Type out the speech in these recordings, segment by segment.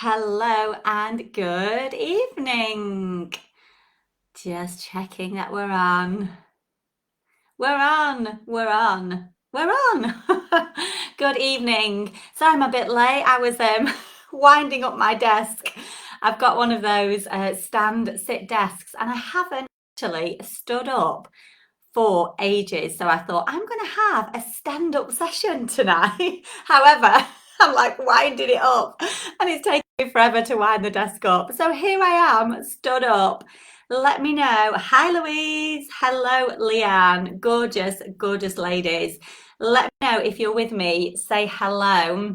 Hello and good evening. Just checking that we're on. We're on. Good evening. Sorry I'm a bit late. I was winding up my desk. I've got one of those stand sit desks and I haven't actually stood up for ages. So I thought I'm going to have a stand-up session tonight. However, I'm like winding it up and it's taking me forever to wind the desk up. So here I am, stood up. Let me know. Hi, Louise. Hello, Leanne. Gorgeous, gorgeous ladies. Let me know if you're with me. Say hello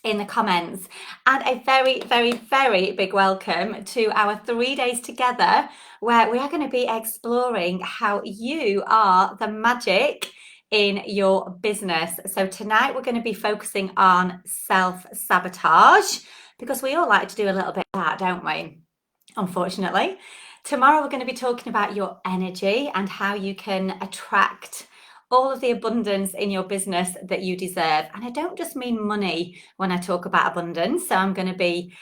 in the comments. And a very, very, very big welcome to our 3 days together, where we are going to be exploring how you are the magic in your business. So tonight we're going to be focusing on self-sabotage because we all like to do a little bit of that, don't we? Unfortunately. Tomorrow we're going to be talking about your energy and how you can attract all of the abundance in your business that you deserve. And I don't just mean money when I talk about abundance. So I'm going to be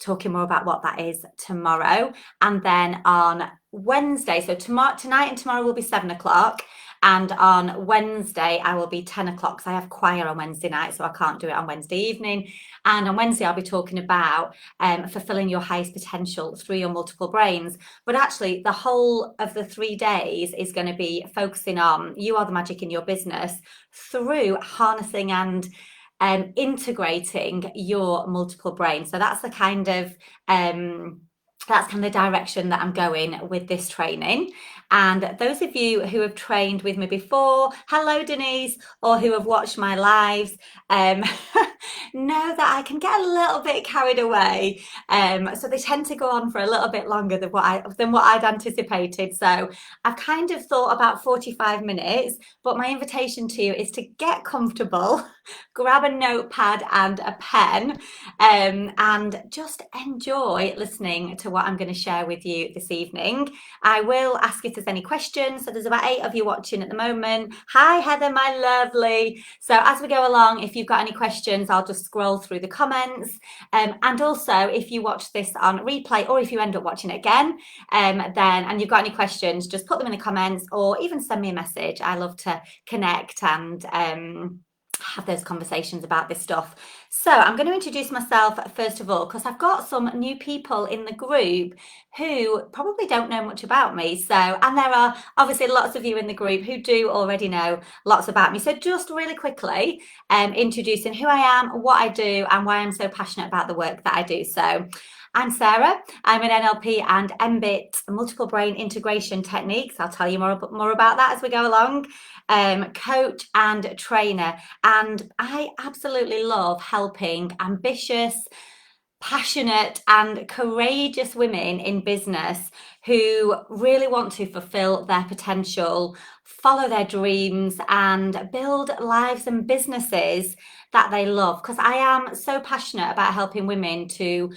talking more about what that is tomorrow. And then on Wednesday, so tonight and tomorrow will be 7 o'clock. And on Wednesday, I will be 10 o'clock because I have choir on Wednesday night, so I can't do it on Wednesday evening. And on Wednesday, I'll be talking about fulfilling your highest potential through your multiple brains. But actually, the whole of the 3 days is going to be focusing on you are the magic in your business through harnessing and integrating your multiple brains. So that's the kind of direction that I'm going with this training. And those of you who have trained with me before, hello Denise, or who have watched my lives, know that I can get a little bit carried away. So they tend to go on for a little bit longer than what I'd anticipated. So I've kind of thought about 45 minutes, but my invitation to you is to get comfortable, grab a notepad and a pen, and just enjoy listening to what I'm going to share with you this evening. I will ask if there's any questions. So there's about 8 of you watching at the moment. Hi, Heather, my lovely. So as we go along, if you've got any questions, I'll just scroll through the comments. And also, if you watch this on replay or if you end up watching it again, and you've got any questions, just put them in the comments or even send me a message. I love to connect and have those conversations about this stuff. So I'm going to introduce myself first of all, because I've got some new people in the group who probably don't know much about me. So, and there are obviously lots of you in the group who do already know lots about me. So just really quickly, introducing who I am, what I do, and why I'm so passionate about the work that I do. So I'm Sarah. I'm an NLP and MBIT multiple brain integration techniques. I'll tell you more about that as we go along. Coach and trainer. And I absolutely love helping ambitious, passionate and courageous women in business who really want to fulfill their potential, follow their dreams and build lives and businesses that they love. Because I am so passionate about helping women to,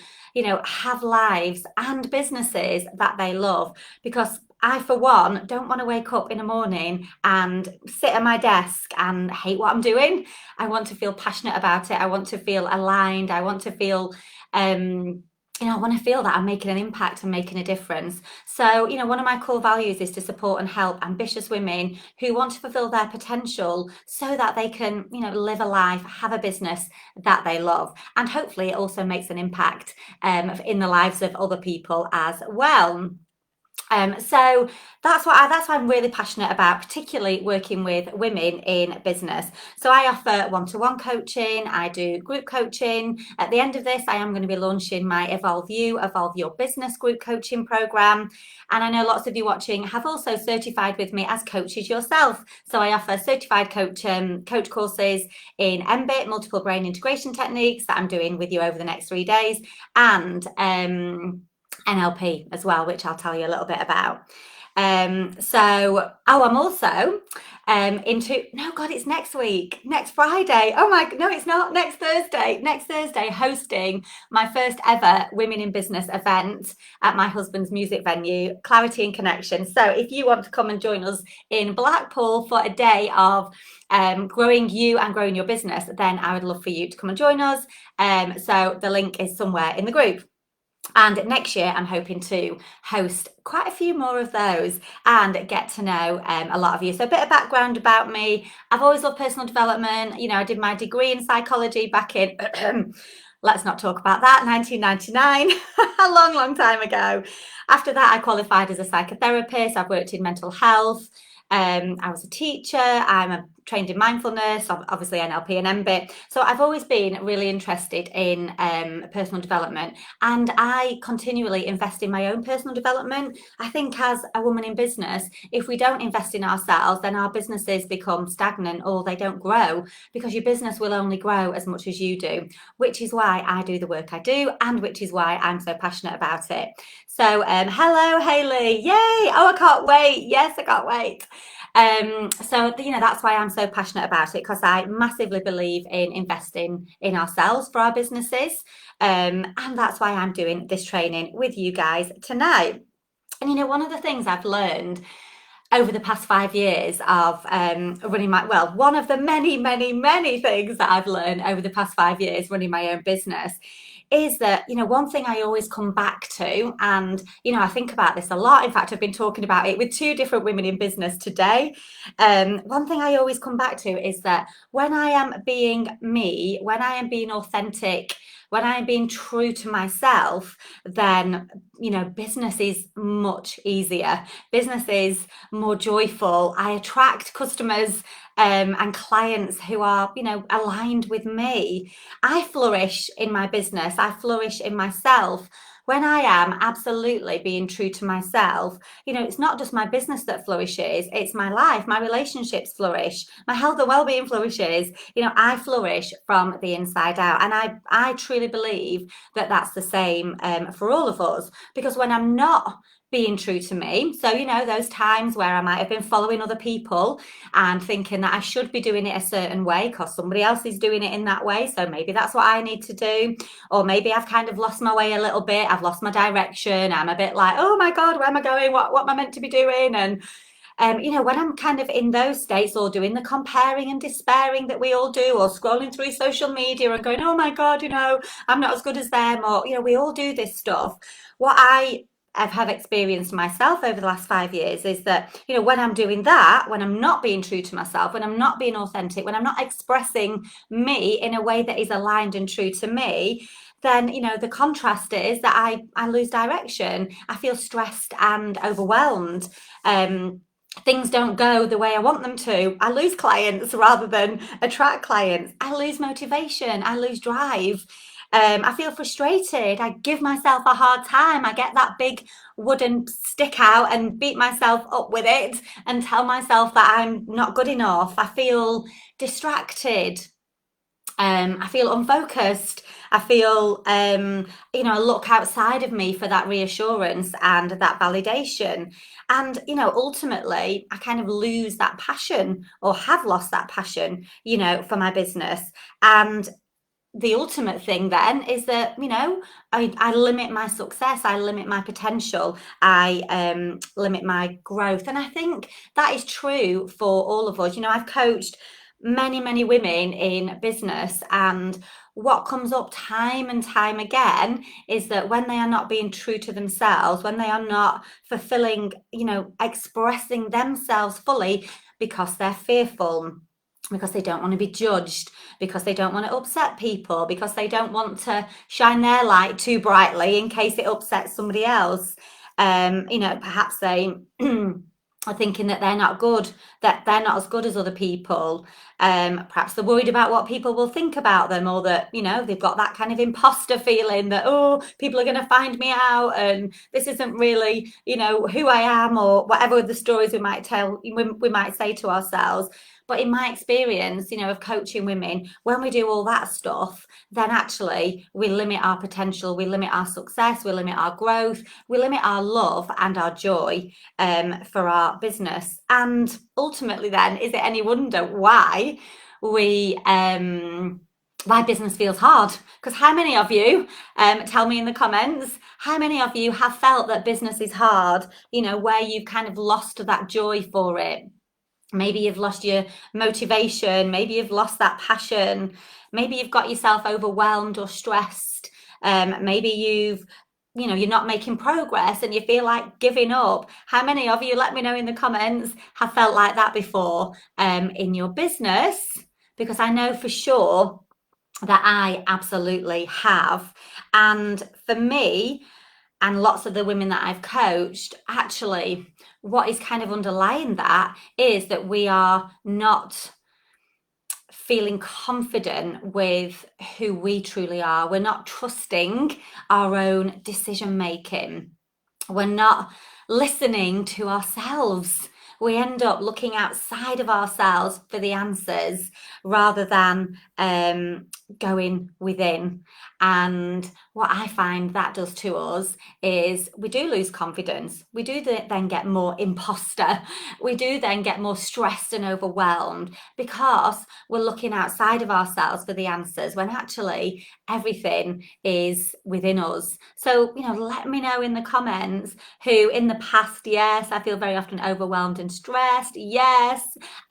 have lives and businesses that they love, because I, for one, don't want to wake up in the morning and sit at my desk and hate what I'm doing. I want to feel passionate about it. I want to feel aligned. I want to feel I want to feel that I'm making an impact and making a difference. So, one of my core values is to support and help ambitious women who want to fulfill their potential so that they can, live a life, have a business that they love. And hopefully it also makes an impact in the lives of other people as well. So that's what I'm really passionate about, particularly working with women in business. So I offer one-to-one coaching, I do group coaching. At the end of this, I am going to be launching my Evolve Your Business group coaching program. And I know lots of you watching have also certified with me as coaches yourself. So I offer certified coach courses in MBIT, multiple brain integration techniques, that I'm doing with you over the next 3 days, and NLP as well, which I'll tell you a little bit about. I'm also into, no, God, it's next week, next Friday. Oh my, no, it's not, next Thursday, hosting my first ever Women in Business event at my husband's music venue, Clarity and Connection. So if you want to come and join us in Blackpool for a day of growing you and growing your business, then I would love for you to come and join us. So the link is somewhere in the group. And next year, I'm hoping to host quite a few more of those and get to know a lot of you. So, a bit of background about me. I've always loved personal development. You know, I did my degree in psychology back in, let's not talk about that, 1999, a long, long time ago. After that, I qualified as a psychotherapist. I've worked in mental health. I was a teacher. Trained in mindfulness, obviously NLP and MBIT. So I've always been really interested in personal development, and I continually invest in my own personal development. I think as a woman in business, if we don't invest in ourselves, then our businesses become stagnant or they don't grow, because your business will only grow as much as you do, which is why I do the work I do, and which is why I'm so passionate about it. So hello Hayley, yay. Oh, I can't wait. Yes, I can't wait. So you know, that's why I'm so passionate about it, because I massively believe in investing in ourselves for our businesses, and that's why I'm doing this training with you guys tonight. And you know, one of the things I've learned over the past 5 years of running my, well, one of the many, many, many things that I've learned over the past 5 years running my own business is that, you know, one thing I always come back to, and, you know, I think about this a lot. In fact, I've been talking about it with two different women in business today. One thing I always come back to is that when I am being me, when I am being authentic, when I'm being true to myself, then, you know, business is much easier. Business is more joyful. I attract customers and clients who are, you know, aligned with me. I flourish in my business. I flourish in myself when I am absolutely being true to myself. You know, it's not just my business that flourishes, it's my life. My relationships flourish, my health and well-being flourishes. You know, I flourish from the inside out, and I truly believe that that's the same for all of us, because when I'm not being true to me, so you know, those times where I might have been following other people and thinking that I should be doing it a certain way because somebody else is doing it in that way, so maybe that's what I need to do. Or maybe I've kind of lost my way a little bit, I've lost my direction, I'm a bit like, oh my God, where am I going, what am I meant to be doing? And you know, when I'm kind of in those states, or doing the comparing and despairing that we all do, or scrolling through social media and going, oh my God, you know, I'm not as good as them, or, you know, we all do this stuff. What I have experienced myself over the last 5 years is that, you know, when I'm doing that, when I'm not being true to myself, when I'm not being authentic, when I'm not expressing me in a way that is aligned and true to me, then, you know, the contrast is that I lose direction. I feel stressed and overwhelmed. Things don't go the way I want them to. I lose clients rather than attract clients. I lose motivation. I lose drive. I feel frustrated. I give myself a hard time. I get that big wooden stick out and beat myself up with it and tell myself that I'm not good enough. I feel distracted. I feel unfocused. I feel, you know, I look outside of me for that reassurance and that validation. And, you know, ultimately, I kind of lose that passion, or have lost that passion, you know, for my business. And the ultimate thing then is that, you know, I limit my success, I limit my potential, I limit my growth. And I think that is true for all of us. You know, I've coached many, many women in business, and what comes up time and time again is that when they are not being true to themselves, when they are not fulfilling, you know, expressing themselves fully, because they're fearful, because they don't want to be judged, because they don't want to upset people, because they don't want to shine their light too brightly in case it upsets somebody else. You know, perhaps they are thinking that they're not good, that they're not as good as other people. Perhaps they're worried about what people will think about them, or that, you know, they've got that kind of imposter feeling that, oh, people are going to find me out and this isn't really, you know, who I am, or whatever the stories we might tell, we might say to ourselves. But in my experience, of coaching women, when we do all that stuff, then actually we limit our potential, we limit our success, we limit our growth, we limit our love and our joy for our business. And ultimately, then, is it any wonder we why business feels hard? Because how many of you, tell me in the comments, how many of you have felt that business is hard, where you've kind of lost that joy for it? Maybe you've lost your motivation, maybe you've lost that passion, maybe you've got yourself overwhelmed or stressed, maybe you're not making progress and you feel like giving up. How many of you, let me know in the comments, have felt like that before in your business? Because I know for sure that I absolutely have. And for me, and lots of the women that I've coached, actually, what is kind of underlying that is that we are not feeling confident with who we truly are. We're not trusting our own decision making. We're not listening to ourselves. We end up looking outside of ourselves for the answers rather than going within. And what I find that does to us is we do lose confidence. We do then get more imposter. We do then get more stressed and overwhelmed because we're looking outside of ourselves for the answers when actually everything is within us. So, let me know in the comments who in the past, yes, I feel very often overwhelmed and stressed. Yes,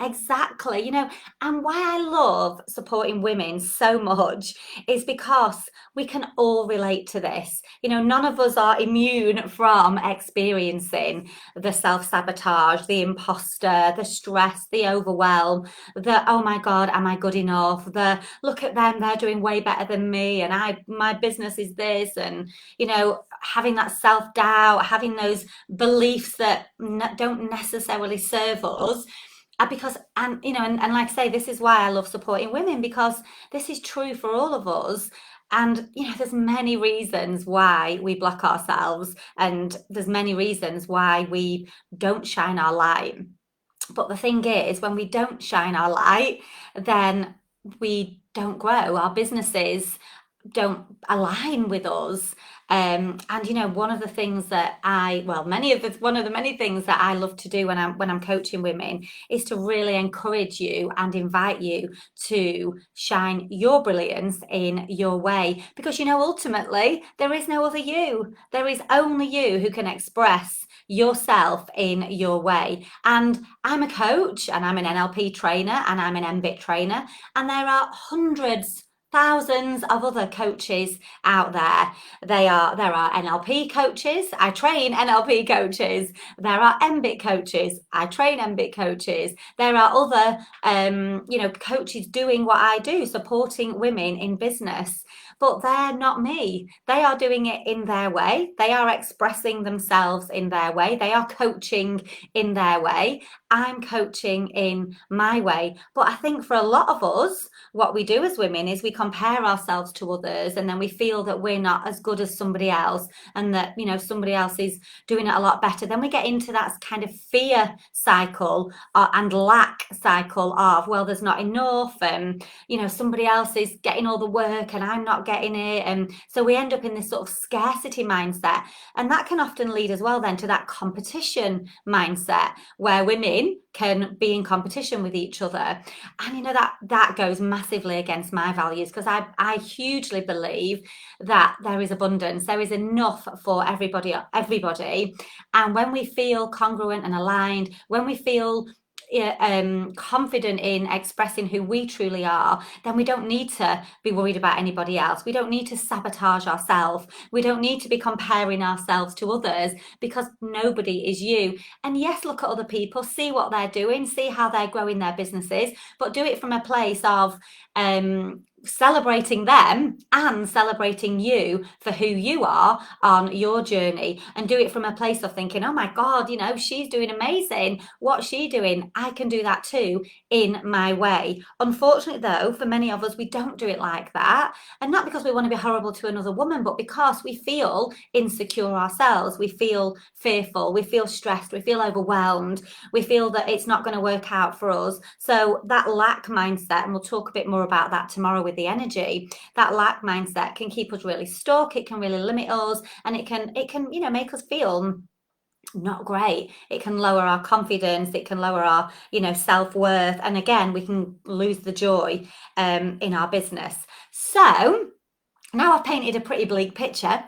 exactly. And why I love supporting women so much is because we can all relate to this. None of us are immune from experiencing the self-sabotage, the imposter, the stress, the overwhelm, the, oh my God, am I good enough? The, look at them, they're doing way better than me. And my business is this. And, having that self-doubt, having those beliefs that don't necessarily serve us. Because, and like I say, this is why I love supporting women, because this is true for all of us. And, there's many reasons why we block ourselves, and there's many reasons why we don't shine our light. But the thing is, when we don't shine our light, then we don't grow. Our businesses don't align with us. And one of the things that one of the many things that I love to do when I'm coaching women is to really encourage you and invite you to shine your brilliance in your way, because ultimately there is no other you. There is only you who can express yourself in your way. And I'm a coach, and I'm an NLP trainer, and I'm an MBIT trainer, and there are hundreds, thousands of other coaches out there. There are NLP coaches. I train NLP coaches. There are MBIT coaches. I train MBIT coaches. There are other coaches doing what I do, supporting women in business. But they're not me. They are doing it in their way. They are expressing themselves in their way. They are coaching in their way. I'm coaching in my way. But I think for a lot of us, what we do as women is we compare ourselves to others, and then we feel that we're not as good as somebody else, and that somebody else is doing it a lot better. Then we get into that kind of fear cycle and lack cycle of, well, there's not enough, and somebody else is getting all the work and I'm not getting it. And so we end up in this sort of scarcity mindset, and that can often lead as well then to that competition mindset where women can be in competition with each other. And that goes massively against my values, because I hugely believe that there is abundance, there is enough for everybody. And when we feel congruent and aligned, when we feel confident in expressing who we truly are, then we don't need to be worried about anybody else. We don't need to sabotage ourselves. We don't need to be comparing ourselves to others, because nobody is you. And yes, look at other people, see what they're doing, see how they're growing their businesses, but do it from a place of celebrating them and celebrating you for who you are on your journey, and do it from a place of thinking, oh my God, she's doing amazing. What's she doing? I can do that too in my way. Unfortunately, though, for many of us, we don't do it like that. And not because we want to be horrible to another woman, but because we feel insecure ourselves. We feel fearful. We feel stressed. We feel overwhelmed. We feel that it's not going to work out for us. So that lack mindset, and we'll talk a bit more about that tomorrow with the energy, that lack mindset can keep us really stuck. It can really limit us, and it can make us feel not great. It can lower our confidence. It can lower our self-worth, and again, we can lose the joy in our business. So now I've painted a pretty bleak picture.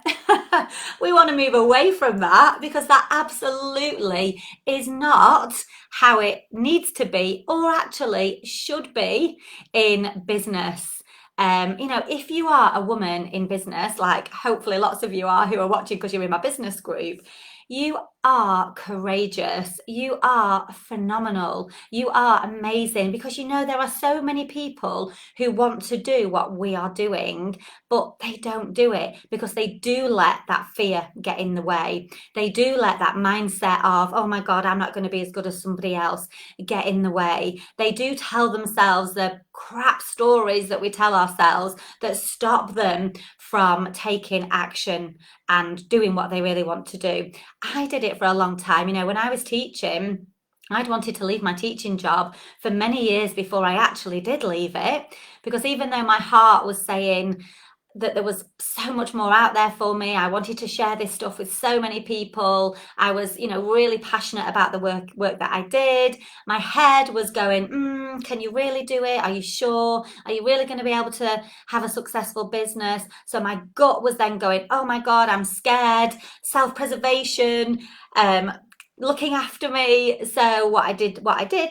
We want to move away from that, because that absolutely is not how it needs to be, or actually should be, in business. If you are a woman in business, like hopefully lots of you are who are watching because you're in my business group, you are courageous. You are phenomenal. You are amazing, because there are so many people who want to do what we are doing, but they don't do it because they do let that fear get in the way. They do let that mindset of, oh my God, I'm not going to be as good as somebody else, get in the way. They do tell themselves the crap stories that we tell ourselves that stop them from taking action and doing what they really want to do. I did it for a long time. When I was teaching, I'd wanted to leave my teaching job for many years before I actually did leave it, because even though my heart was saying that there was so much more out there for me, I wanted to share this stuff with so many people. I was, really passionate about the work that I did. My head was going, can you really do it? Are you sure? Are you really going to be able to have a successful business? So my gut was then going, oh my God, I'm scared. Self-preservation, looking after me. So what I did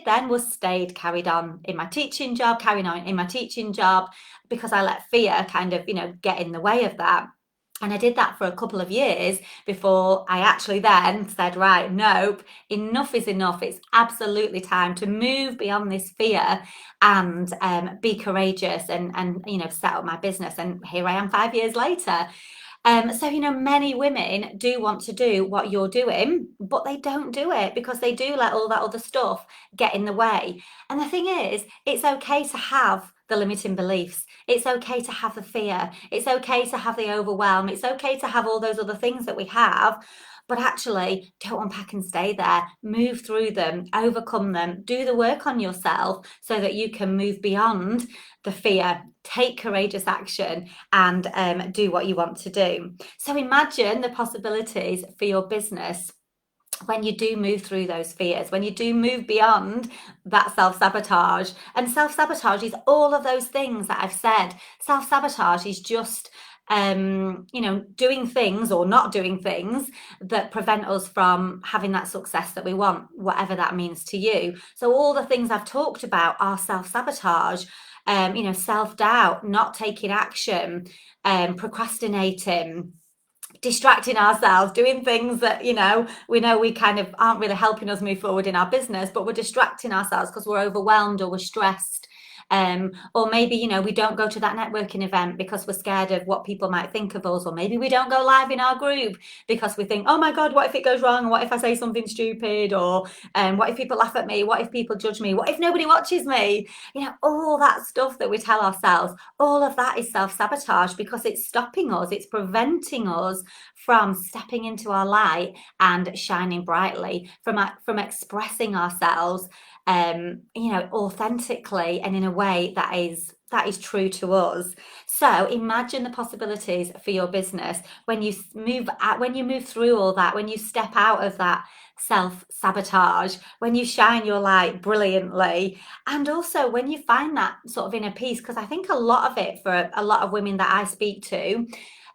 then was carried on in my teaching job, because I let fear kind of, get in the way of that. And I did that for a couple of years before I actually then said, right, nope, enough is enough. It's absolutely time to move beyond this fear and be courageous and set up my business. And here I am 5 years later. So, many women do want to do what you're doing, but they don't do it because they do let all that other stuff get in the way. And the thing is, it's okay to have the limiting beliefs. It's okay to have the fear. It's okay to have the overwhelm. It's okay to have all those other things that we have. But actually, don't unpack and stay there. Move through them, overcome them, do the work on yourself so that you can move beyond the fear, take courageous action, and do what you want to do. So imagine the possibilities for your business when you do move through those fears, when you do move beyond that self-sabotage. And self-sabotage is all of those things that I've said. Self-sabotage is just doing things or not doing things that prevent us from having that success that we want, whatever that means to you. So all the things I've talked about are self-sabotage. Self-doubt, not taking action, procrastinating, distracting ourselves, doing things that we kind of aren't really helping us move forward in our business, but we're distracting ourselves because we're overwhelmed or we're stressed. Or maybe, we don't go to that networking event because we're scared of what people might think of us. Or maybe we don't go live in our group because we think, oh my God, what if it goes wrong? What if I say something stupid? Or what if people laugh at me? What if people judge me? What if nobody watches me? All that stuff that we tell ourselves, all of that is self-sabotage, because it's stopping us. It's preventing us from stepping into our light and shining brightly, from expressing ourselves authentically and in a way that is true to us. So imagine the possibilities for your business when you move through all that, when you step out of that self-sabotage, when you shine your light brilliantly, and also when you find that sort of inner peace. Because I think a lot of it, for a lot of women that I speak to,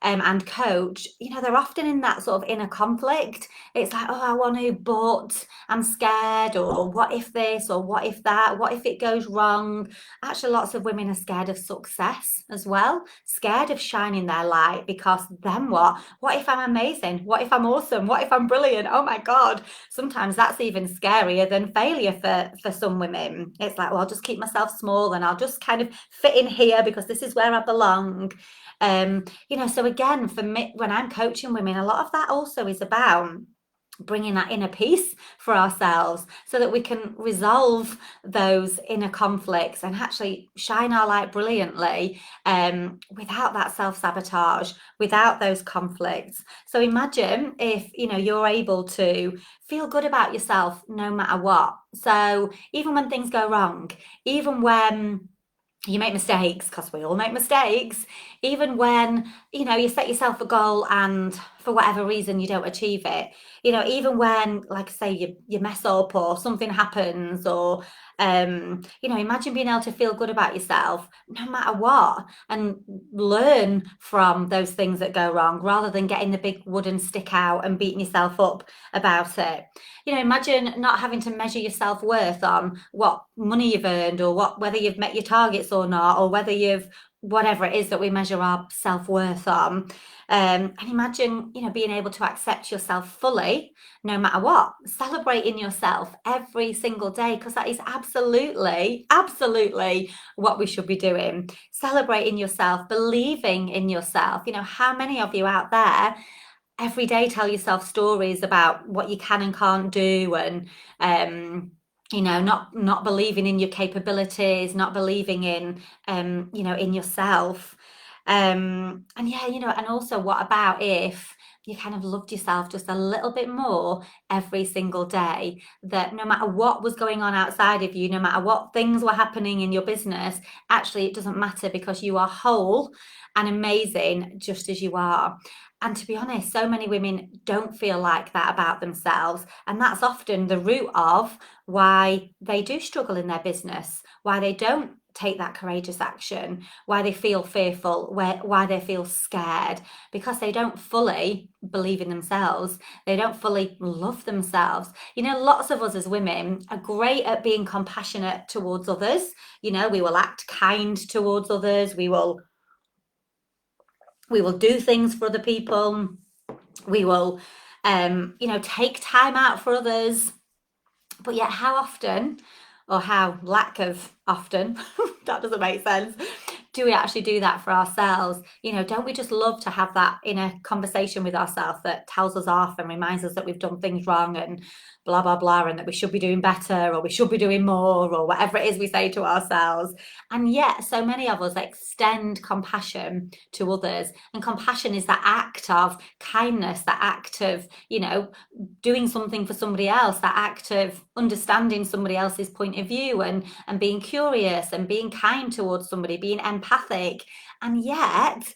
and coach, they're often in that sort of inner conflict. It's like, oh, I want to, but I'm scared, or what if this, or what if that, what if it goes wrong? Actually, lots of women are scared of success as well, scared of shining their light, because then what? What if I'm amazing? What if I'm awesome? What if I'm brilliant? Oh my God. Sometimes that's even scarier than failure for some women. It's like, well, I'll just keep myself small and I'll just kind of fit in here because this is where I belong. So again, for me, when I'm coaching women, a lot of that also is about bringing that inner peace for ourselves so that we can resolve those inner conflicts and actually shine our light brilliantly, without that self-sabotage, without those conflicts. So imagine if you're able to feel good about yourself no matter what. So even when things go wrong, even when you make mistakes, because we all make mistakes, even when you set yourself a goal and for whatever reason you don't achieve it, even when, like I say, you mess up or something happens, or imagine being able to feel good about yourself no matter what, and learn from those things that go wrong rather than getting the big wooden stick out and beating yourself up about it. Imagine not having to measure your self-worth on what money you've earned, or whether you've met your targets or not, or whether you've, whatever it is that we measure our self-worth on. And imagine, being able to accept yourself fully, no matter what, celebrating yourself every single day, because that is absolutely, absolutely what we should be doing. Celebrating yourself, believing in yourself. How many of you out there every day tell yourself stories about what you can and can't do, and not believing in your capabilities, not believing in in yourself. And yeah, and also, what about if you kind of loved yourself just a little bit more every single day, that no matter what was going on outside of you, no matter what things were happening in your business, actually it doesn't matter, because you are whole and amazing just as you are. And to be honest, so many women don't feel like that about themselves. And that's often the root of why they do struggle in their business, why they don't take that courageous action, why they feel fearful, why they feel scared, because they don't fully believe in themselves. They don't fully love themselves. Lots of us as women are great at being compassionate towards others. We will act kind towards others. We will do things for other people. We will, take time out for others. But yet, how often, or how lack of often, that doesn't make sense, do we actually do that for ourselves? Don't we just love to have that inner conversation with ourselves that tells us off and reminds us that we've done things wrong and blah, blah, blah, and that we should be doing better, or we should be doing more, or whatever it is we say to ourselves. And yet, so many of us extend compassion to others. And compassion is that act of kindness, that act of, doing something for somebody else, that act of understanding somebody else's point of view, and being curious and being kind towards somebody, being empathic. And yet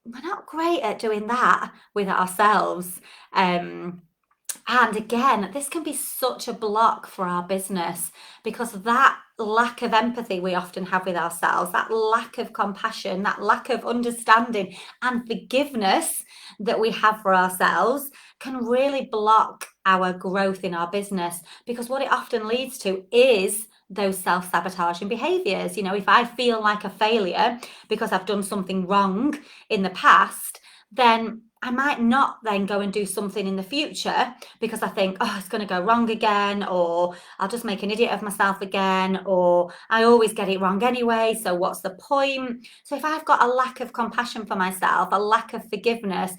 we're not great at doing that with ourselves. And again, this can be such a block for our business, because that lack of empathy we often have with ourselves, that lack of compassion, that lack of understanding and forgiveness that we have for ourselves, can really block our growth in our business. Because what it often leads to is those self-sabotaging behaviors. If I feel like a failure because I've done something wrong in the past, then I might not then go and do something in the future, because I think, oh, it's going to go wrong again, or I'll just make an idiot of myself again, or I always get it wrong anyway, so what's the point? So if I've got a lack of compassion for myself, a lack of forgiveness,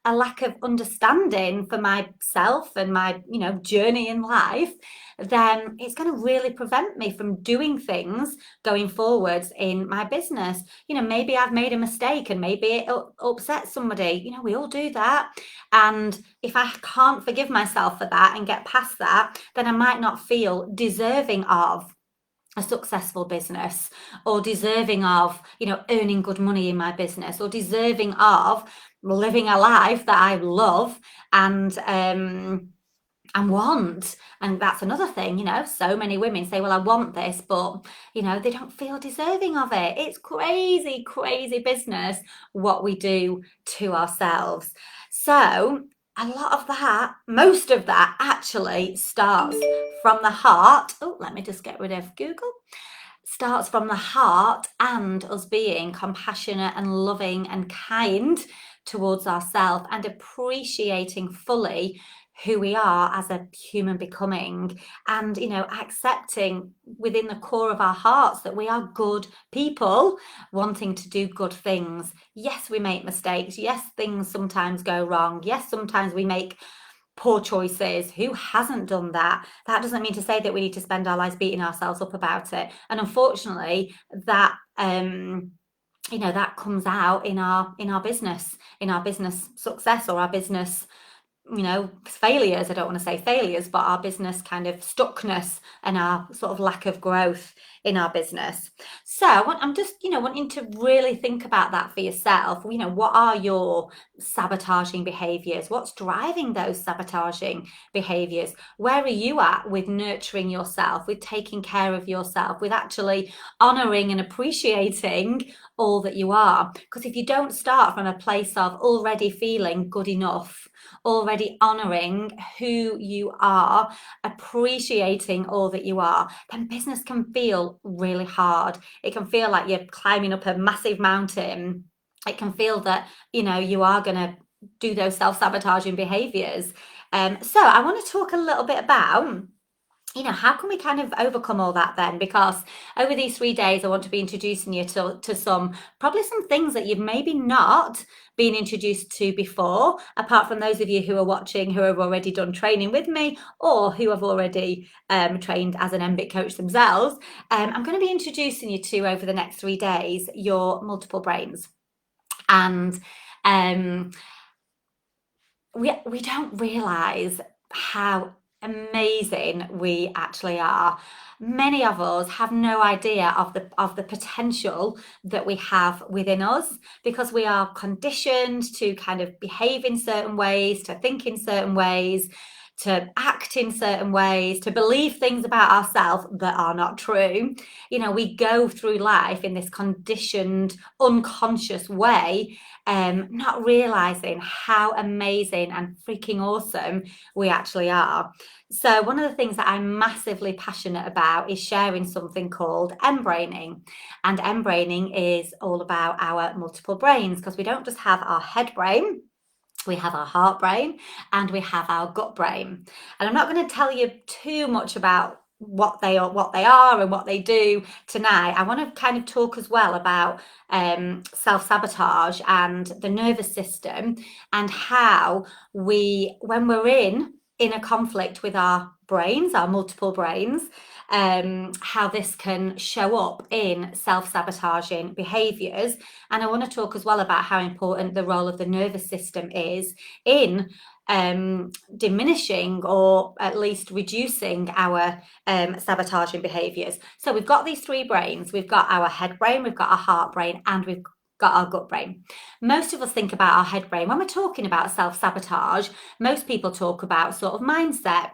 a lack of understanding for myself and my, journey in life, then it's going to really prevent me from doing things going forwards in my business. Maybe I've made a mistake and maybe it upsets somebody. We all do that. And if I can't forgive myself for that and get past that, then I might not feel deserving of a successful business, or deserving of, earning good money in my business, or deserving of living a life that I love, and and want. And that's another thing, so many women say, well, I want this, but, they don't feel deserving of it. It's crazy, crazy business what we do to ourselves. So a lot of that, most of that actually starts from the heart. Oh, let me just get rid of Google. Starts from the heart and us being compassionate and loving and kind towards ourselves and appreciating fully who we are as a human becoming, and accepting within the core of our hearts that we are good people wanting to do good things. Yes, we make mistakes. Yes, things sometimes go wrong. Yes, sometimes we make poor choices. Who hasn't done that? That doesn't mean to say that we need to spend our lives beating ourselves up about it. And unfortunately, that that comes out in our business success, or our business failures. I don't want to say failures, but our business kind of stuckness and our sort of lack of growth in our business. So I'm just, wanting to really think about that for yourself. What are your sabotaging behaviors? What's driving those sabotaging behaviors? Where are you at with nurturing yourself, with taking care of yourself, with actually honoring and appreciating all that you are? Because if you don't start from a place of already feeling good enough, already honoring who you are, appreciating all that you are, then business can feel really hard. It can feel like you're climbing up a massive mountain. It can feel that, you are going to do those self-sabotaging behaviors. So I want to talk a little bit about how can we kind of overcome all that then? Because over these 3 days, I want to be introducing you to probably some things that you've maybe not been introduced to before, apart from those of you who are watching who have already done training with me, or who have already trained as an MBIT coach themselves. I'm going to be introducing you to, over the next 3 days, your multiple brains. And we don't realize how amazing we actually are. Many of us have no idea of the potential that we have within us, because we are conditioned to kind of behave in certain ways, to think in certain ways, to act in certain ways, to believe things about ourselves that are not true. We go through life in this conditioned, unconscious way, not realizing how amazing and freaking awesome we actually are. So one of the things that I'm massively passionate about is sharing something called embraining. And embraining is all about our multiple brains, because we don't just have our head brain. We have our heart brain and we have our gut brain. And I'm not going to tell you too much about what they are and what they do tonight. I want to kind of talk as well about self-sabotage and the nervous system, and how when we're in a conflict with our brains, our multiple brains, how this can show up in self-sabotaging behaviors. And I want to talk as well about how important the role of the nervous system is in diminishing, or at least reducing, our sabotaging behaviors. So we've got these 3 brains. We've got our head brain, we've got our heart brain, and we've got our gut brain. Most of us think about our head brain when we're talking about self-sabotage. Most people talk about sort of mindset,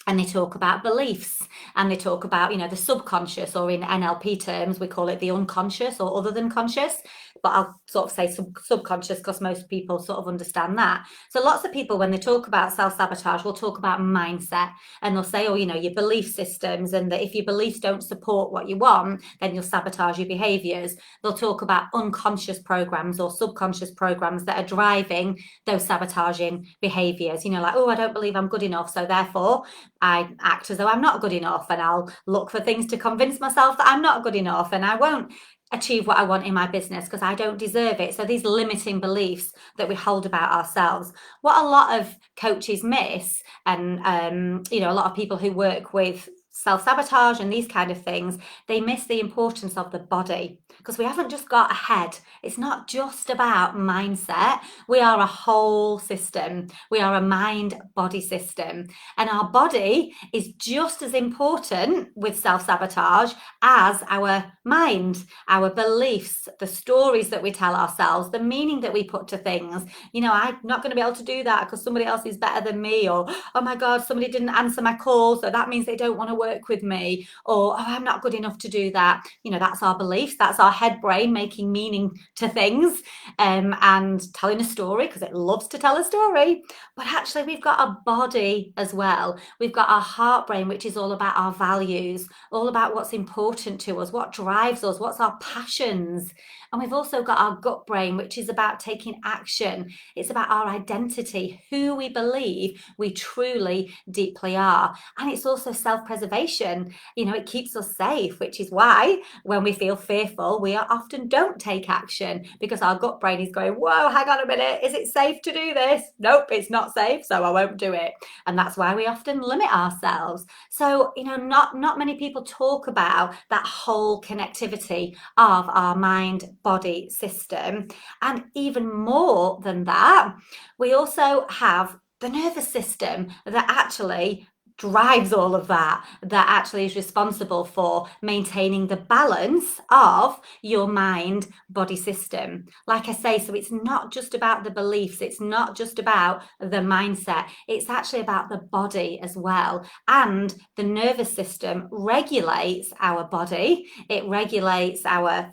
and they talk about beliefs, and they talk about the subconscious, or in NLP terms we call it the unconscious, or other than conscious, but I'll sort of say subconscious because most people sort of understand that. So lots of people, when they talk about self-sabotage, will talk about mindset, and they'll say, your belief systems, and that if your beliefs don't support what you want, then you'll sabotage your behaviors. They'll talk about unconscious programs or subconscious programs that are driving those sabotaging behaviors, like, I don't believe I'm good enough, so therefore I act as though I'm not good enough, and I'll look for things to convince myself that I'm not good enough, and I won't achieve what I want in my business because I don't deserve it. So these limiting beliefs that we hold about ourselves. What a lot of coaches miss, and a lot of people who work with self-sabotage and these kind of things, they miss the importance of the body, because we haven't just got a head. It's not just about mindset. We are a whole system. We are a mind-body system. And our body is just as important with self-sabotage as our mind, our beliefs, the stories that we tell ourselves, the meaning that we put to things. I'm not going to be able to do that because somebody else is better than me, or oh my God, somebody didn't answer my call, so that means they don't want to work with me, or oh, I'm not good enough to do that. That's our beliefs. That's our head brain making meaning to things, and telling a story because it loves to tell a story. But actually, we've got a body as well. We've got our heart brain, which is all about our values, all about what's important to us, what drives us, what's our passions. And we've also got our gut brain, which is about taking action. It's about our identity, who we believe we truly deeply are. And it's also self-preservation. It keeps us safe, which is why when we feel fearful, we often don't take action, because our gut brain is going, whoa, hang on a minute, is it safe to do this? Nope, it's not safe, so I won't do it. And that's why we often limit ourselves. So, not many people talk about that whole connectivity of our mind body system. And even more than that, we also have the nervous system that actually drives all of that actually is responsible for maintaining the balance of your mind body system. Like I say, so it's not just about the beliefs, it's not just about the mindset, it's actually about the body as well. And the nervous system regulates our body, it regulates our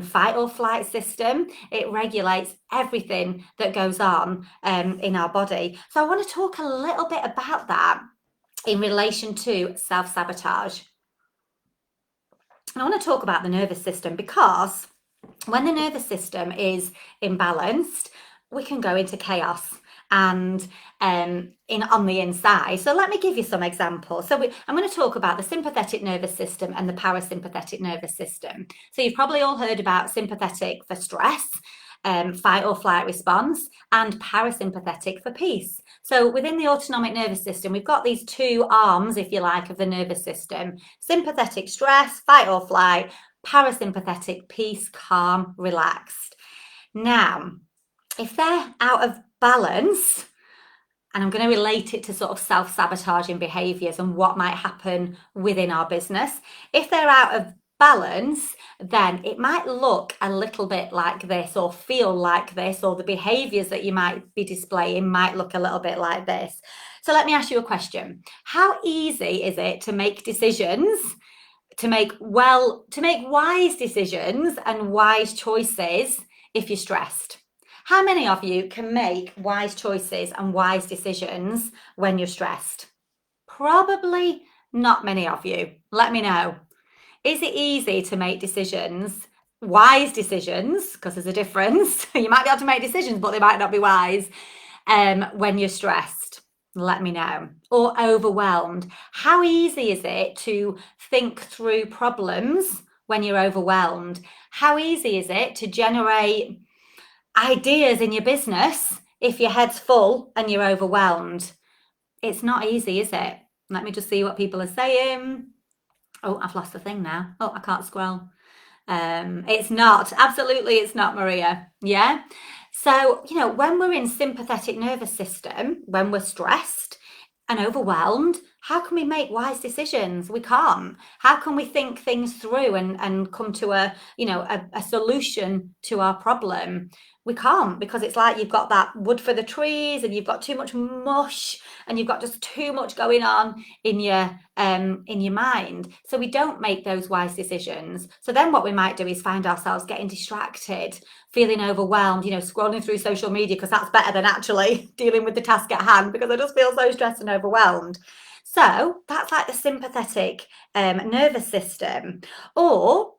fight or flight system, it regulates everything that goes on in our body. So I want to talk a little bit about that in relation to self-sabotage. And I want to talk about the nervous system, because when the nervous system is imbalanced, we can go into chaos and on the inside. So let me give you some examples. So I'm going to talk about the sympathetic nervous system and the parasympathetic nervous system. So you've probably all heard about sympathetic for stress, fight or flight response, and parasympathetic for peace. So within the autonomic nervous system, we've got these two arms, if you like, of the nervous system: sympathetic stress, fight or flight; parasympathetic peace, calm, relaxed. Now, if they're out of balance, and I'm going to relate it to sort of self-sabotaging behaviours and what might happen within our business. If they're out of balance, then it might look a little bit like this, or feel like this, or the behaviours that you might be displaying might look a little bit like this. So let me ask you a question. How easy is it to make decisions, to make wise decisions and wise choices if you're stressed? How many of you can make wise choices and wise decisions when you're stressed? Probably not many of you. Let me know. Is it easy to make decisions, wise decisions, because there's a difference? You might be able to make decisions, but they might not be wise when you're stressed. Let me know. Or overwhelmed. How easy is it to think through problems when you're overwhelmed? How easy is it to generate ideas in your business if your head's full and you're overwhelmed? It's not easy, is it? Let me just see what people are saying. Oh, I've lost the thing now. Oh, I can't scroll. It's not. Absolutely, it's not, Maria. Yeah. So, when we're in sympathetic nervous system, when we're stressed and overwhelmed, how can we make wise decisions? We can't. How can we think things through and come to a solution to our problem? We can't, because it's like you've got that wood for the trees and you've got too much mush and you've got just too much going on in your mind. So we don't make those wise decisions. So then what we might do is find ourselves getting distracted, feeling overwhelmed, scrolling through social media, because that's better than actually dealing with the task at hand, because I just feel so stressed and overwhelmed. So that's like the sympathetic nervous system. Or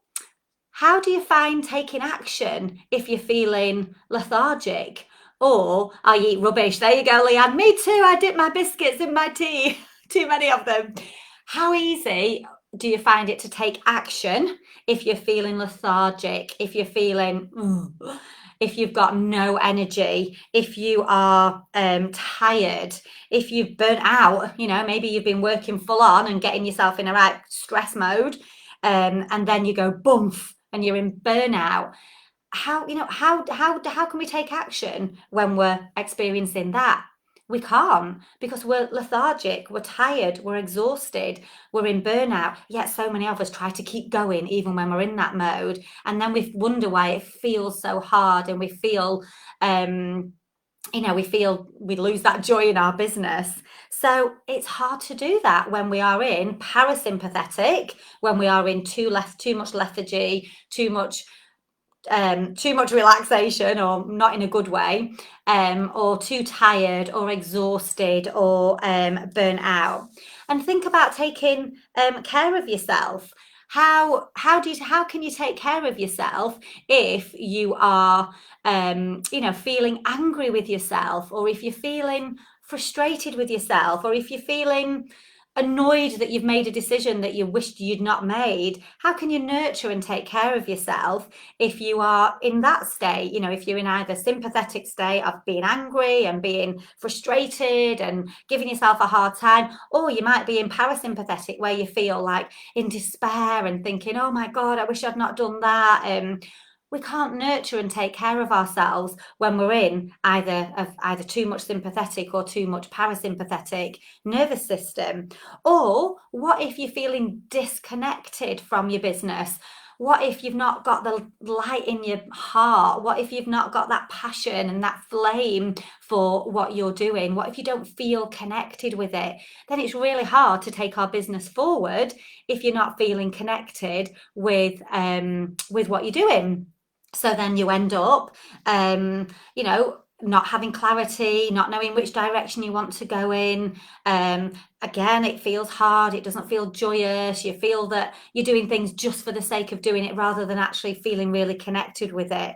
how do you find taking action if you're feeling lethargic? Or I eat rubbish. There you go, Leanne. Me too. I dip my biscuits in my tea. Too many of them. How easy do you find it to take action if you're feeling lethargic, if you're feeling if you've got no energy, if you are tired, if you've burnt out, maybe you've been working full on and getting yourself in a right stress mode, and then you go bump and you're in burnout. How can we take action when we're experiencing that? We can't, because we're lethargic, we're tired, we're exhausted, we're in burnout. Yet so many of us try to keep going even when we're in that mode, and then we wonder why it feels so hard, and we feel we lose that joy in our business. So it's hard to do that when we are in parasympathetic, when we are in too much lethargy, too much relaxation, or not in a good way, or too tired or exhausted or burnt out. And think about taking care of yourself. How can you take care of yourself if you are feeling angry with yourself, or if you're feeling frustrated with yourself, or if you're feeling annoyed that you've made a decision that you wished you'd not made? How can you nurture and take care of yourself if you are in that state? If you're in either sympathetic state of being angry and being frustrated and giving yourself a hard time, or you might be in parasympathetic where you feel like in despair and thinking, oh my God, I wish I'd not done that. We can't nurture and take care of ourselves when we're in either too much sympathetic or too much parasympathetic nervous system. Or what if you're feeling disconnected from your business? What if you've not got the light in your heart? What if you've not got that passion and that flame for what you're doing? What if you don't feel connected with it? Then it's really hard to take our business forward if you're not feeling connected with what you're doing. So then you end up, not having clarity, not knowing which direction you want to go in. Again, it feels hard. It doesn't feel joyous. You feel that you're doing things just for the sake of doing it rather than actually feeling really connected with it.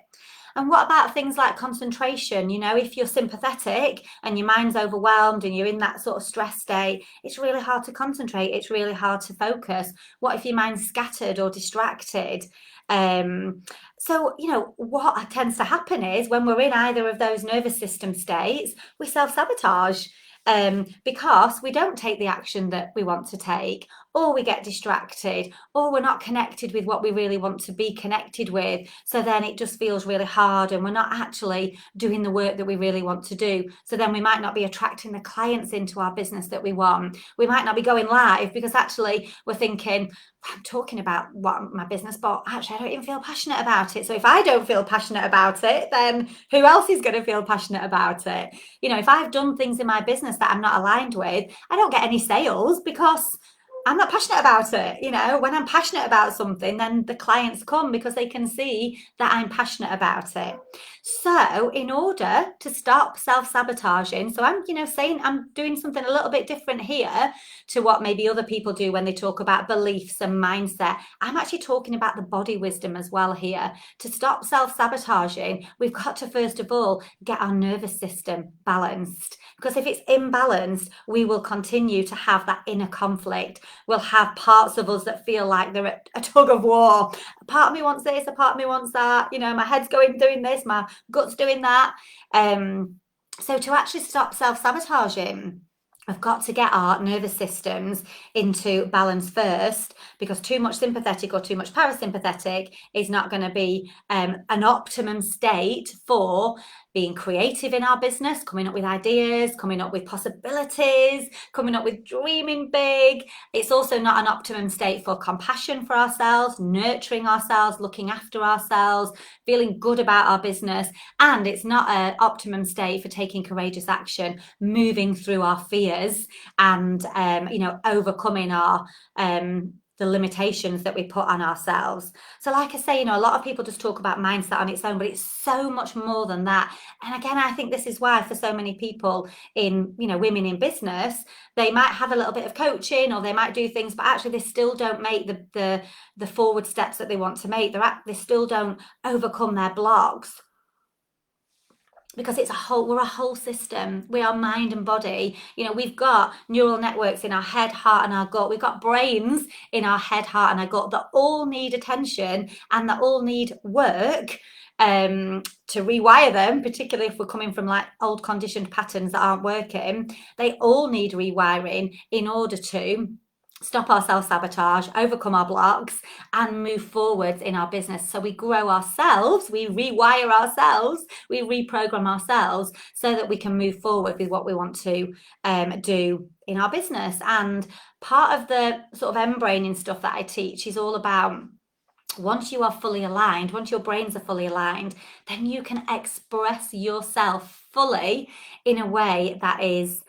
And what about things like concentration? If you're sympathetic and your mind's overwhelmed and you're in that sort of stress state, it's really hard to concentrate. It's really hard to focus. What if your mind's scattered or distracted? So, what tends to happen is when we're in either of those nervous system states, we self-sabotage, because we don't take the action that we want to take, or we get distracted, or we're not connected with what we really want to be connected with. So then it just feels really hard, and we're not actually doing the work that we really want to do. So then we might not be attracting the clients into our business that we want. We might not be going live because actually we're thinking, I'm talking about what my business, but actually I don't even feel passionate about it. So if I don't feel passionate about it, then who else is going to feel passionate about it? If I've done things in my business that I'm not aligned with, I don't get any sales because I'm not passionate about it. When I'm passionate about something, then the clients come because they can see that I'm passionate about it. So in order to stop self-sabotaging, so I'm, saying I'm doing something a little bit different here to what maybe other people do when they talk about beliefs and mindset. I'm actually talking about the body wisdom as well here. To stop self-sabotaging, we've got to first of all get our nervous system balanced, because if it's imbalanced, we will continue to have that inner conflict. We'll have parts of us that feel like they're at a tug of war. A part of me wants this, a part of me wants that. My head's doing this, my gut's doing that. So to actually stop self-sabotaging, I've got to get our nervous systems into balance first, because too much sympathetic or too much parasympathetic is not going to be an optimum state for being creative in our business, coming up with ideas, coming up with possibilities, coming up with dreaming big. It's also not an optimum state for compassion for ourselves, nurturing ourselves, looking after ourselves, feeling good about our business. And it's not an optimum state for taking courageous action, moving through our fears and, overcoming our the limitations that we put on ourselves. So like I say, a lot of people just talk about mindset on its own, but it's so much more than that. And again, I think this is why for so many people in, women in business, they might have a little bit of coaching or they might do things, but actually they still don't make the forward steps that they want to make. They still don't overcome their blocks. because we're a whole system. We are mind and body. We've got neural networks in our head, heart, and our gut. We've got brains in our head, heart, and our gut that all need attention and that all need work, to rewire them, particularly if we're coming from like old conditioned patterns that aren't working. They all need rewiring in order to stop our self-sabotage, overcome our blocks, and move forwards in our business. So we grow ourselves, we rewire ourselves, we reprogram ourselves so that we can move forward with what we want to do in our business. And part of the sort of M-braining stuff that I teach is all about, once you are fully aligned, once your brains are fully aligned, then you can express yourself fully in a way that is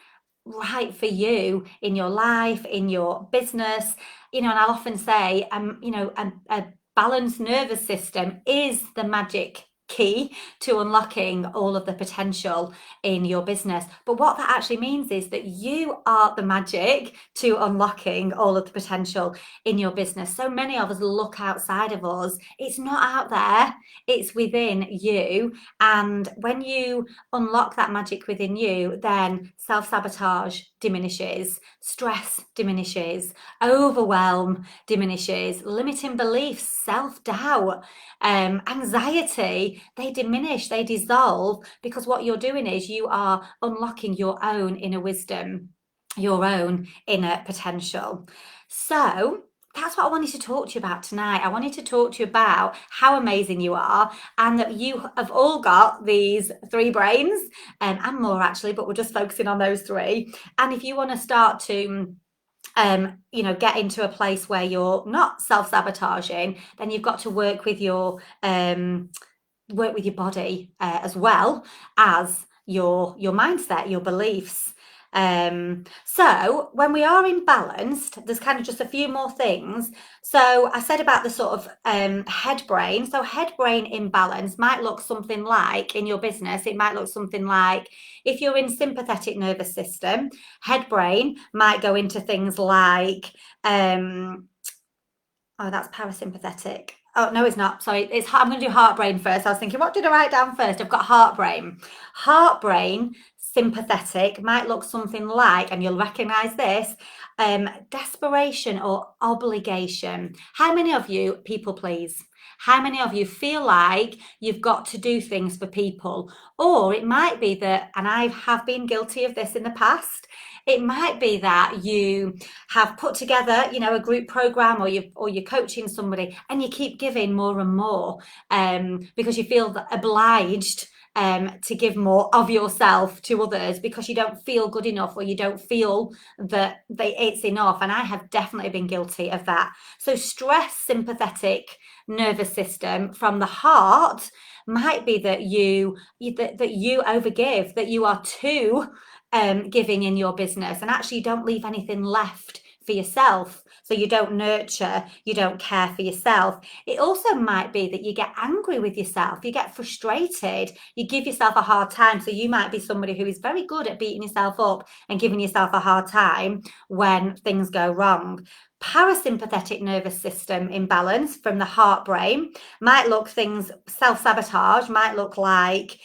right for you in your life, in your business. And I'll often say, a balanced nervous system is the magic key to unlocking all of the potential in your business. But what that actually means is that you are the magic to unlocking all of the potential in your business. So many of us look outside of us. It's not out there, it's within you. And when you unlock that magic within you, then self-sabotage diminishes, stress diminishes, overwhelm diminishes, limiting beliefs, self-doubt, anxiety, they diminish, they dissolve, because what you're doing is you are unlocking your own inner wisdom, your own inner potential. So that's what I wanted to talk to you about tonight. I wanted to talk to you about how amazing you are, and that you have all got these 3 brains, and more actually, but we're just focusing on those 3. And if you want to start to get into a place where you're not self-sabotaging, then you've got to work with your body, as well as your mindset, your beliefs. So when we are imbalanced, there's kind of just a few more things. So I said about the sort of head brain. So head brain imbalance might look something like, in your business, it might look something like, if you're in sympathetic nervous system, head brain might go into things like, oh, that's parasympathetic. Oh, no, it's not. Sorry, I'm going to do heart brain first. I was thinking, what did I write down first? I've got heart brain. Heart brain, sympathetic, might look something like, and you'll recognize this, desperation or obligation. How many of you people please? How many of you feel like you've got to do things for people? Or it might be that, and I have been guilty of this in the past, it might be that you have put together, a group program, or you're coaching somebody, and you keep giving more and more, because you feel obliged to give more of yourself to others, because you don't feel good enough, or you don't feel that it's enough. And I have definitely been guilty of that. So stress, sympathetic nervous system from the heart might be that you overgive, that you are too giving in your business, and actually you don't leave anything left for yourself. So you don't nurture, you don't care for yourself. It also might be that you get angry with yourself, you get frustrated, you give yourself a hard time. So you might be somebody who is very good at beating yourself up and giving yourself a hard time when things go wrong. Parasympathetic nervous system imbalance from the heart brain might look things, self-sabotage might look like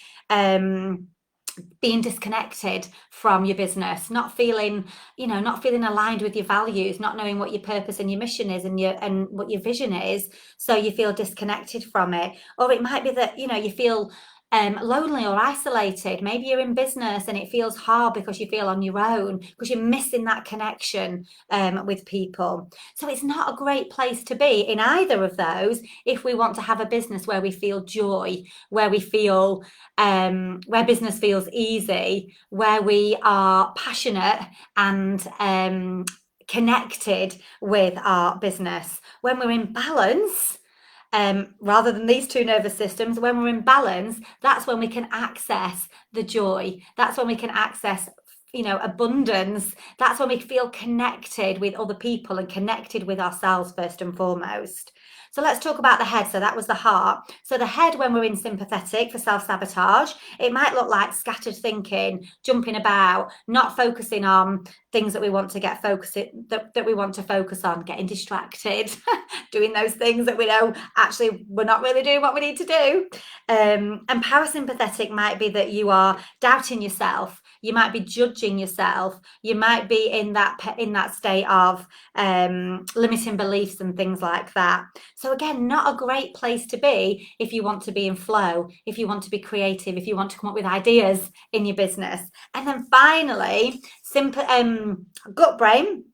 being disconnected from your business, not feeling aligned with your values, not knowing what your purpose and your mission is, and what your vision is, so you feel disconnected from it. Or it might be that you feel lonely or isolated. Maybe you're in business and it feels hard because you feel on your own, because you're missing that connection with people. So it's not a great place to be in either of those if we want to have a business where we feel joy, where we feel where business feels easy, where we are passionate and connected with our business. When we're in balance, rather than these 2 nervous systems, when we're in balance, that's when we can access the joy. That's when we can access abundance. That's when we feel connected with other people and connected with ourselves first and foremost. So let's talk about the head. So that was the heart. So the head, when we're in sympathetic for self-sabotage, it might look like scattered thinking, jumping about, not focusing on things that we want to that we want to focus on, getting distracted, doing those things that we know actually we're not really doing what we need to do. And parasympathetic might be that you are doubting yourself, you might be judging yourself, you might be in that state of limiting beliefs and things like that. So again, not a great place to be if you want to be in flow, if you want to be creative, if you want to come up with ideas in your business. And then finally, gut brain.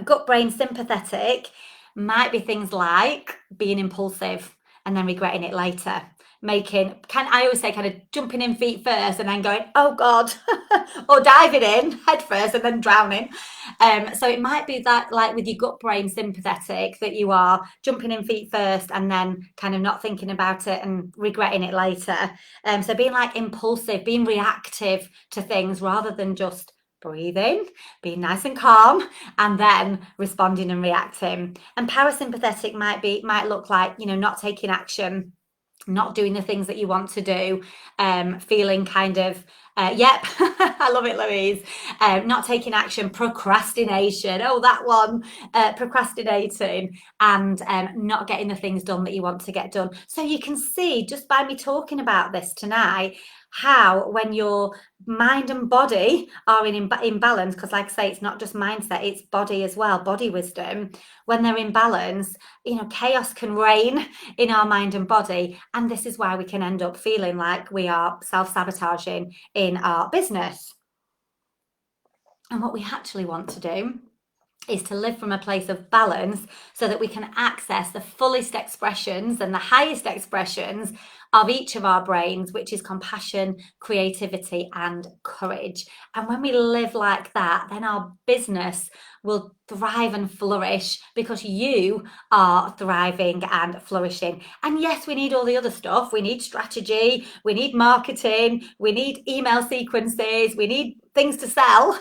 Gut brain sympathetic might be things like being impulsive and then regretting it later. I always say, kind of jumping in feet first and then going, oh God, or diving in head first and then drowning. So it might be that, like with your gut brain sympathetic, that you are jumping in feet first and then kind of not thinking about it and regretting it later. So being like impulsive, being reactive to things rather than just breathing, being nice and calm, and then responding and reacting. And parasympathetic might look like, not taking action, not doing the things that you want to do, feeling kind of, yep, I love it, Louise. Not taking action, procrastination. Oh, that one, procrastinating, and not getting the things done that you want to get done. So you can see just by me talking about this tonight, how when your mind and body are in balance, because like I say, it's not just mindset, it's body as well, body wisdom. When they're in balance, chaos can reign in our mind and body. And this is why we can end up feeling like we are self-sabotaging in our business. And what we actually want to do is to live from a place of balance so that we can access the fullest expressions and the highest expressions of each of our brains, which is compassion, creativity, and courage. And when we live like that, then our business will thrive and flourish because you are thriving and flourishing. And yes, we need all the other stuff. We need strategy, we need marketing, we need email sequences, we need things to sell.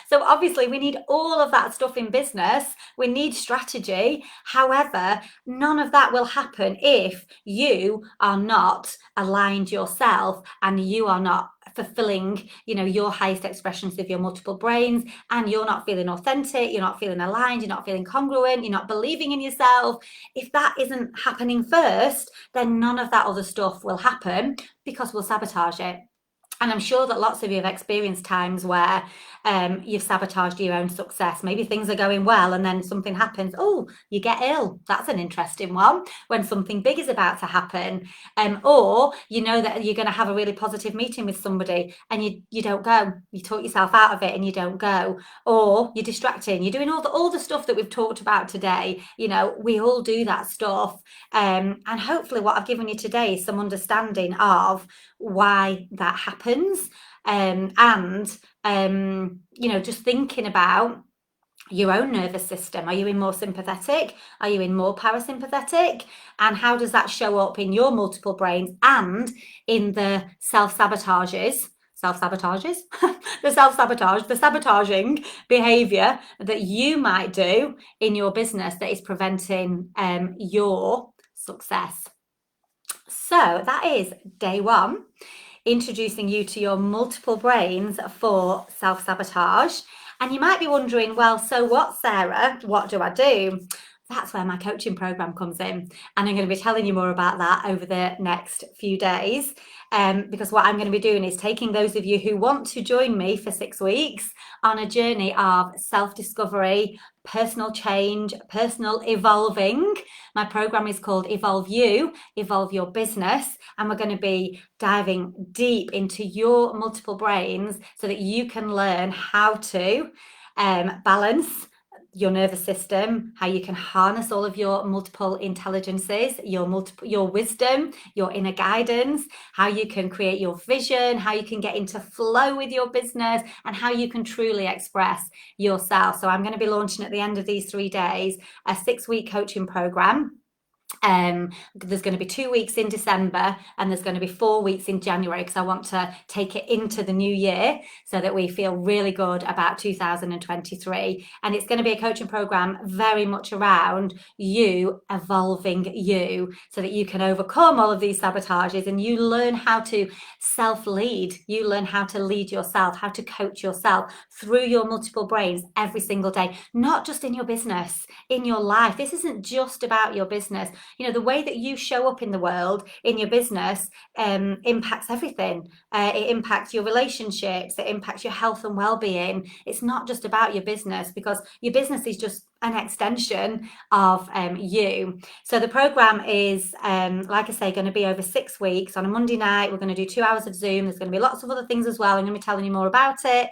So obviously we need all of that stuff in business. We need strategy. However, none of that will happen if you are not aligned yourself and you are not fulfilling, your highest expressions of your multiple brains, and you're not feeling authentic, you're not feeling aligned, you're not feeling congruent, you're not believing in yourself. If that isn't happening first, then none of that other stuff will happen because we'll sabotage it. And I'm sure that lots of you have experienced times where you've sabotaged your own success. Maybe things are going well and then something happens. Oh, you get ill. That's an interesting one. When something big is about to happen. Or you know that you're going to have a really positive meeting with somebody and you don't go. You talk yourself out of it and you don't go. Or you're distracting. You're doing all the stuff that we've talked about today. We all do that stuff. And hopefully what I've given you today is some understanding of why that happens, and just thinking about your own nervous system. Are you in more sympathetic? Are you in more parasympathetic? And how does that show up in your multiple brains and in the the sabotaging behavior that you might do in your business that is preventing your success. So that is day one, introducing you to your multiple brains for self-sabotage. And you might be wondering, well, so what, Sarah? What do I do? That's where my coaching program comes in. And I'm going to be telling you more about that over the next few days. Because what I'm going to be doing is taking those of you who want to join me for 6 weeks on a journey of self-discovery, personal change, personal evolving. My program is called Evolve You, Evolve Your Business. And we're going to be diving deep into your multiple brains so that you can learn how to balance your nervous system, how you can harness all of your multiple intelligences, your wisdom, your inner guidance, how you can create your vision, how you can get into flow with your business, and how you can truly express yourself. So I'm going to be launching at the end of these 3 days a 6-week coaching program There's going to be 2 weeks in December and there's going to be 4 weeks in January because I want to take it into the new year so that we feel really good about 2023. And it's going to be a coaching program very much around you evolving you so that you can overcome all of these sabotages and you learn how to self-lead. You learn how to lead yourself, how to coach yourself through your multiple brains every single day, not just in your business, in your life. This isn't just about your business. You know, the way that you show up in the world, in your business, impacts everything. It impacts your relationships, it impacts your health and well-being. It's not just about your business because your business is just an extension of you. So the program is, like I say, going to be over 6 weeks. On a Monday night, we're going to do 2 hours of Zoom. There's going to be lots of other things as well. I'm going to be telling you more about it.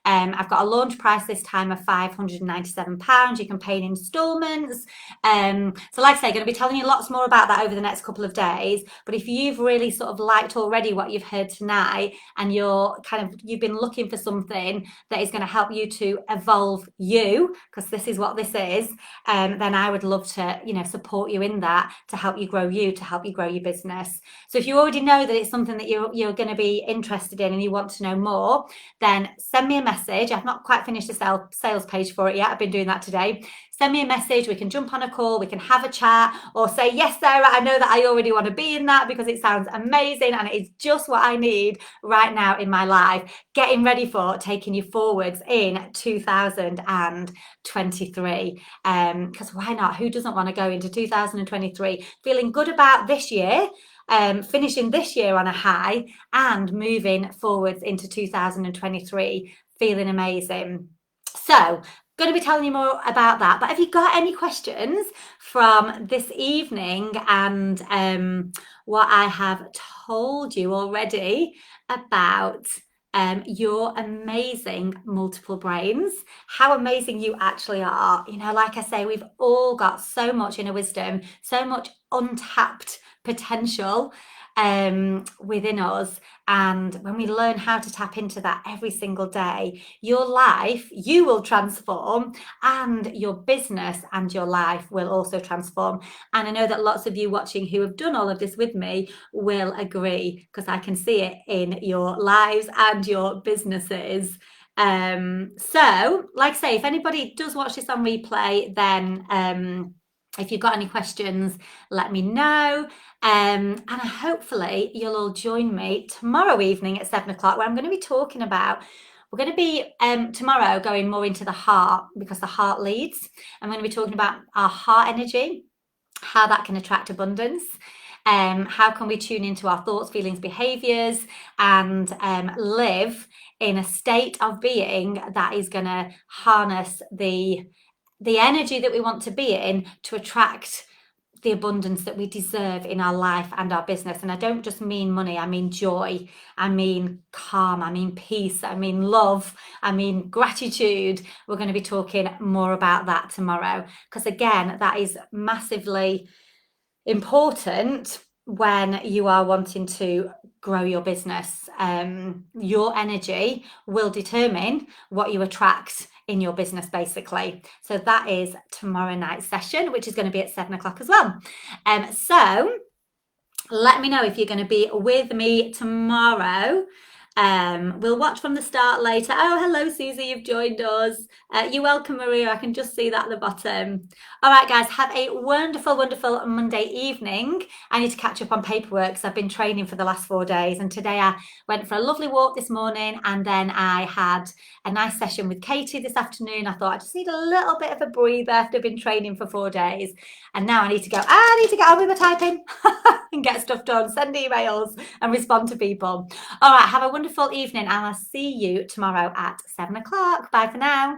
I've got a launch price this time of £597. You can pay in instalments. So like I say, going to be telling you lots more about that over the next couple of days. But if you've really sort of liked already what you've heard tonight and you've been looking for something that is going to help you to evolve you, because this is what this is, then I would love to, support you in that to help you grow you, to help you grow your business. So if you already know that it's something that you're going to be interested in and you want to know more, then send me a message. I've not quite finished the sales page for it yet. I've been doing that today. Send me a message. We can jump on a call. We can have a chat or say, yes, Sarah, I know that I already want to be in that because it sounds amazing and it is just what I need right now in my life, getting ready for taking you forwards in 2023. Because why not? Who doesn't want to go into 2023 feeling good about this year? Finishing this year on a high and moving forwards into 2023 feeling amazing. So going to be telling you more about that, but have you got any questions from this evening and what I have told you already about your amazing multiple brains, how amazing you actually are? Like I say, we've all got so much inner wisdom, so much untapped potential within us. And when we learn how to tap into that every single day, your life, you will transform, and your business and your life will also transform. And I know that lots of you watching who have done all of this with me will agree, because I can see it in your lives and your businesses. So like I say, if anybody does watch this on replay, then if you've got any questions, let me know. And hopefully you'll all join me tomorrow evening at 7 o'clock, where I'm going to be talking about, we're going to be tomorrow going more into the heart, because the heart leads. I'm going to be talking about our heart energy, how that can attract abundance. How can we tune into our thoughts, feelings, behaviors, and live in a state of being that is going to harness the energy that we want to be in to attract the abundance that we deserve in our life and our business. And I don't just mean money, I mean joy, I mean calm, I mean peace, I mean love, I mean gratitude. We're going to be talking more about that tomorrow, because again, that is massively important when you are wanting to grow your business. Your energy will determine what you attract in your business, basically. So that is tomorrow night's session, which is going to be at 7 o'clock as well. So let me know if you're going to be with me tomorrow. We'll watch from the start later. Oh, hello, Susie, you've joined us. You're welcome, Maria. I can just see that at the bottom. All right, guys, have a wonderful, wonderful Monday evening. I need to catch up on paperwork because I've been training for the last 4 days. And today I went for a lovely walk this morning, and then I had a nice session with Katie this afternoon. I thought I just need a little bit of a breather after I've been training for 4 days. And now I need to go, I need to get on with my typing and get stuff done, send emails and respond to people. All right, have a wonderful evening, and I'll see you tomorrow at 7 o'clock. Bye for now.